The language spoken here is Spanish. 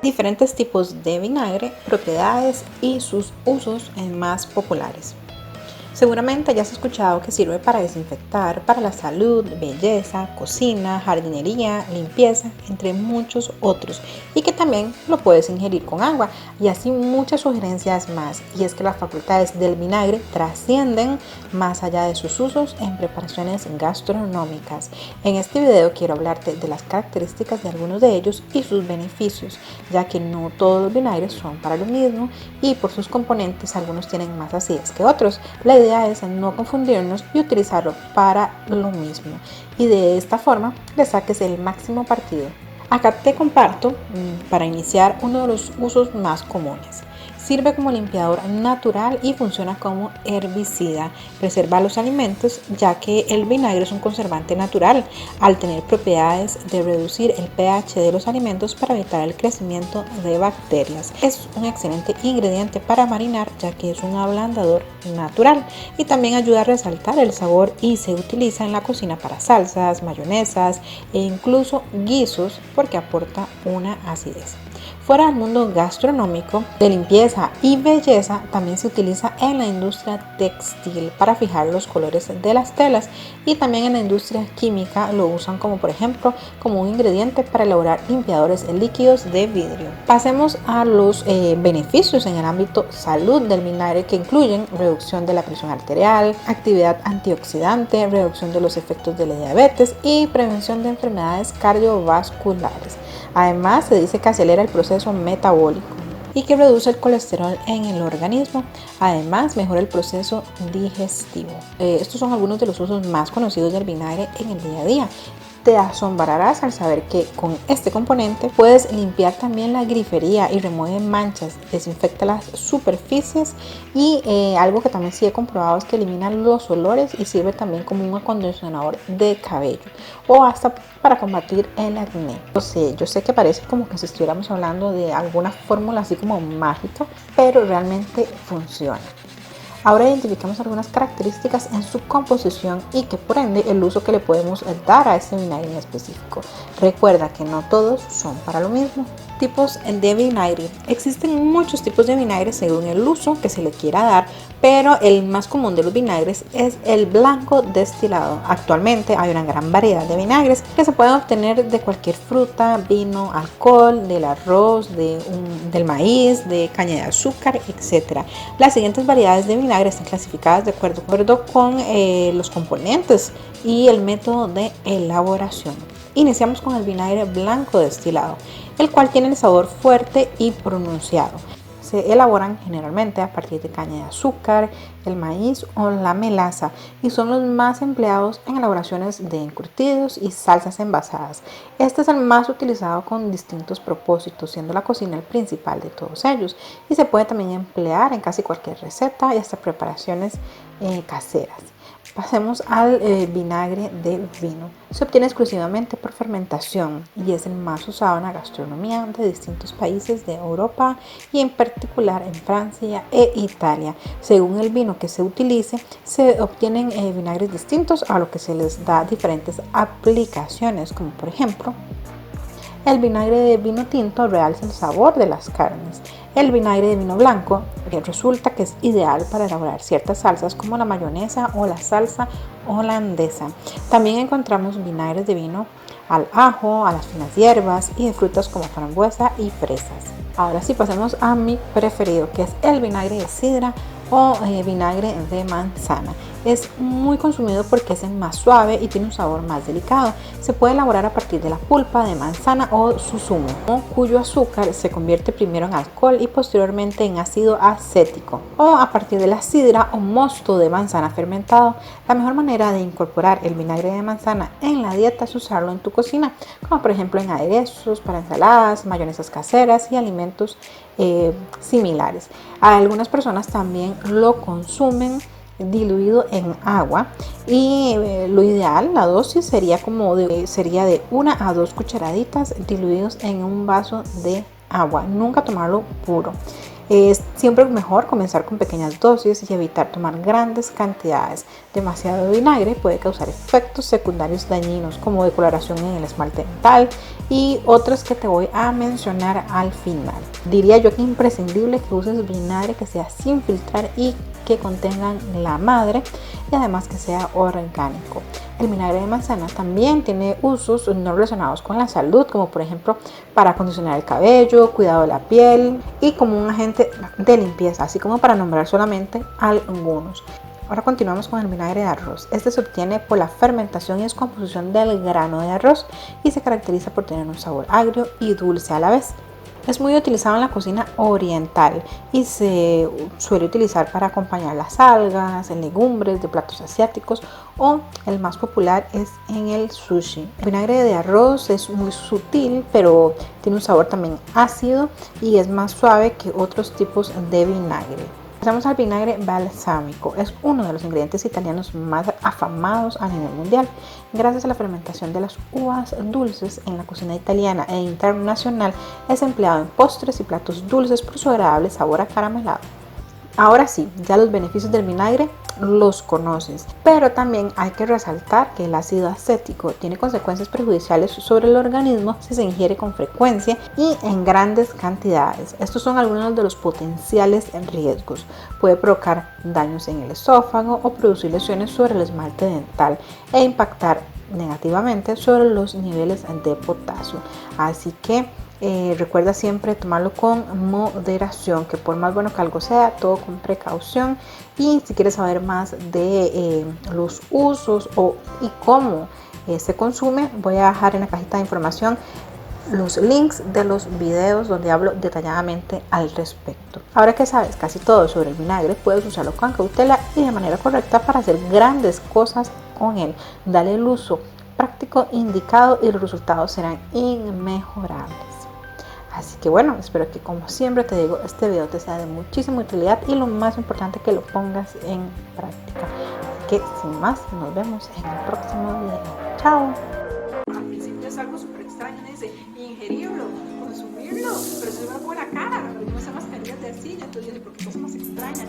diferentes tipos de vinagre, propiedades y sus usos más populares. Seguramente ya has escuchado que sirve para desinfectar, para la salud, belleza, cocina, jardinería, limpieza, entre muchos otros, y que también lo puedes ingerir con agua, y así muchas sugerencias más. Y es que las facultades del vinagre trascienden más allá de sus usos en preparaciones gastronómicas. En este video quiero hablarte de las características de algunos de ellos y sus beneficios, ya que no todos los vinagres son para lo mismo y por sus componentes algunos tienen más acidez que otros. La idea es no confundirnos y utilizarlo para lo mismo, y de esta forma le saques el máximo partido. Acá te comparto para iniciar uno de los usos más comunes. Sirve como limpiador natural y funciona como herbicida. Preserva los alimentos, ya que el vinagre es un conservante natural al tener propiedades de reducir el pH de los alimentos para evitar el crecimiento de bacterias. Es un excelente ingrediente para marinar, ya que es un ablandador natural y también ayuda a resaltar el sabor, y se utiliza en la cocina para salsas, mayonesas e incluso guisos porque aporta una acidez. Fuera del mundo gastronómico, de limpieza y belleza, también se utiliza en la industria textil para fijar los colores de las telas, y también en la industria química lo usan como por ejemplo como un ingrediente para elaborar limpiadores líquidos de vidrio. Pasemos a los beneficios en el ámbito salud del vinagre, que incluyen reducción de la presión arterial, actividad antioxidante, reducción de los efectos de la diabetes y prevención de enfermedades cardiovasculares. Además, se dice que acelera el proceso metabólico y que reduce el colesterol en el organismo. Además, mejora el proceso digestivo. Estos son algunos de los usos más conocidos del vinagre en el día a día. Te asombrarás al saber que con este componente puedes limpiar también la grifería y remueve manchas, desinfecta las superficies, y algo que también sí he comprobado es que elimina los olores y sirve también como un acondicionador de cabello o hasta para combatir el acné. Yo sé que parece como que si estuviéramos hablando de alguna fórmula así como mágica, pero realmente funciona. Ahora identificamos algunas características en su composición y que por ende el uso que le podemos dar a este vinagre en específico. Recuerda que no todos son para lo mismo. Tipos de vinagre. Existen muchos tipos de vinagre según el uso que se le quiera dar, pero el más común de los vinagres es el blanco destilado. Actualmente hay una gran variedad de vinagres que se pueden obtener de cualquier fruta, vino, alcohol, del arroz, del maíz, de caña de azúcar, etc. Las siguientes variedades de vinagre están clasificadas de acuerdo con los componentes y el método de elaboración. Iniciamos con el vinagre blanco destilado, el cual tiene el sabor fuerte y pronunciado. Se elaboran generalmente a partir de caña de azúcar, el maíz o la melaza, y son los más empleados en elaboraciones de encurtidos y salsas envasadas. Este es el más utilizado con distintos propósitos, siendo la cocina el principal de todos ellos, y se puede también emplear en casi cualquier receta y hasta preparaciones caseras. Pasemos al vinagre de vino. Se obtiene exclusivamente por fermentación y es el más usado en la gastronomía de distintos países de Europa y en particular en Francia e Italia. Según el vino que se utilice, se obtienen vinagres distintos, a lo que se les da diferentes aplicaciones, como por ejemplo el vinagre de vino tinto realza el sabor de las carnes. El vinagre de vino blanco resulta que es ideal para elaborar ciertas salsas como la mayonesa o la salsa holandesa. También encontramos vinagres de vino al ajo, a las finas hierbas y de frutas como frambuesa y fresas. Ahora sí, pasemos a mi preferido, que es el vinagre de sidra o vinagre de manzana. Es muy consumido porque es más suave y tiene un sabor más delicado. Se puede elaborar a partir de la pulpa de manzana o su zumo, cuyo azúcar se convierte primero en alcohol y posteriormente en ácido acético, o a partir de la sidra o mosto de manzana fermentado. La mejor manera de incorporar el vinagre de manzana en la dieta es usarlo en tu cocina, como por ejemplo en aderezos para ensaladas, mayonesas caseras y alimentos similares. Algunas personas también lo consumen diluido en agua, y lo ideal, la dosis sería de 1 a 2 cucharaditas diluidos en un vaso de agua, nunca tomarlo puro. Es siempre mejor comenzar con pequeñas dosis y evitar tomar grandes cantidades. Demasiado vinagre puede causar efectos secundarios dañinos como decoloración en el esmalte dental y otros que te voy a mencionar al final. Diría yo que es imprescindible que uses vinagre que sea sin filtrar y que contengan la madre y además que sea orgánico. El vinagre de manzana también tiene usos no relacionados con la salud, como por ejemplo para acondicionar el cabello, cuidado de la piel y como un agente de limpieza, así como para nombrar solamente algunos. Ahora continuamos con el vinagre de arroz. Este se obtiene por la fermentación y descomposición del grano de arroz y se caracteriza por tener un sabor agrio y dulce a la vez. Es muy utilizado en la cocina oriental y se suele utilizar para acompañar las algas, en legumbres de platos asiáticos o el más popular es en el sushi. El vinagre de arroz es muy sutil, pero tiene un sabor también ácido y es más suave que otros tipos de vinagre. Pasamos al vinagre balsámico. Es uno de los ingredientes italianos más afamados a nivel mundial. Gracias a la fermentación de las uvas dulces en la cocina italiana e internacional, es empleado en postres y platos dulces por su agradable sabor acaramelado. Ahora sí, ya los beneficios del vinagre los conoces, pero también hay que resaltar que el ácido acético tiene consecuencias perjudiciales sobre el organismo si se ingiere con frecuencia y en grandes cantidades. Estos son algunos de los potenciales riesgos. Puede provocar daños en el esófago o producir lesiones sobre el esmalte dental e impactar negativamente sobre los niveles de potasio. Así que recuerda siempre tomarlo con moderación, que por más bueno que algo sea, todo con precaución. Y si quieres saber más de los usos y cómo se consume, voy a dejar en la cajita de información los links de los videos donde hablo detalladamente al respecto. Ahora que sabes casi todo sobre el vinagre, puedes usarlo con cautela y de manera correcta para hacer grandes cosas con él. Dale el uso práctico indicado y los resultados serán inmejorables. Así que bueno, espero que como siempre te digo, este video te sea de muchísima utilidad y lo más importante que lo pongas en práctica. Así que sin más, nos vemos en el próximo video. Chao. Al principio es algo súper extraño, dice ingerirlo, consumirlo, pero eso es una buena cara, pero no se mascarillas de arcilla, entonces yo digo, ¿por qué cosa más extraña?